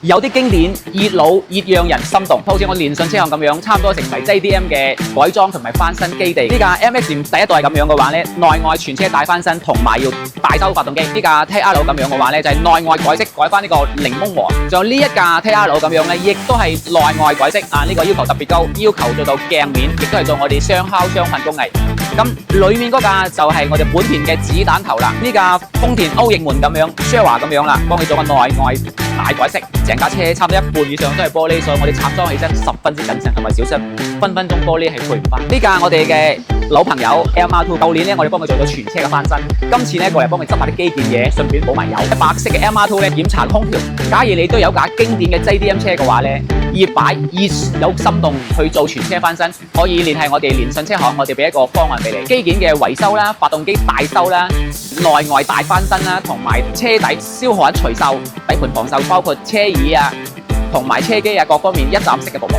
有啲經典熱老熱讓人心動，好似我連信車行咁樣，差唔多成為 JDM 嘅改裝同埋翻新基地。呢架 MX 第一代咁樣嘅話咧，內外全車大翻新，同埋要大修發動機。呢架 TR 咁樣嘅話咧，就係內外改色，改翻呢個檸檬黃。仲有呢一架 TR 咁樣咧，亦都係內外改色啊！呢個要求特別高，要求做到鏡面，亦都係做我哋雙烤雙噴工藝。咁裏面嗰架就係我哋本田嘅子彈頭啦，呢架豐田歐翼門咁樣 Share 咁樣啦，幫佢做個內外大改色。成架車差唔多一半以上都係玻璃，所以我哋拆裝起身十分之謹慎同埋小心，分鐘玻璃係配唔翻。呢架我哋嘅老朋友 MR2， 舊年咧我哋幫佢做咗全車嘅翻新，今次咧過嚟幫佢執下啲基建嘢，順便補埋油。白色嘅 MR2 咧檢查空調，假如你都有架經典嘅 JDM 車嘅話咧，熱擺熱有心動去做全車翻新，可以聯繫我哋連信車行，我哋俾一個方案俾你。基建嘅維修啦，發動機大修啦，內外大翻新啦，同埋車底燒焊除鏽、底盤防鏽，包括車椅啊同埋車機啊各方面一站式嘅服務。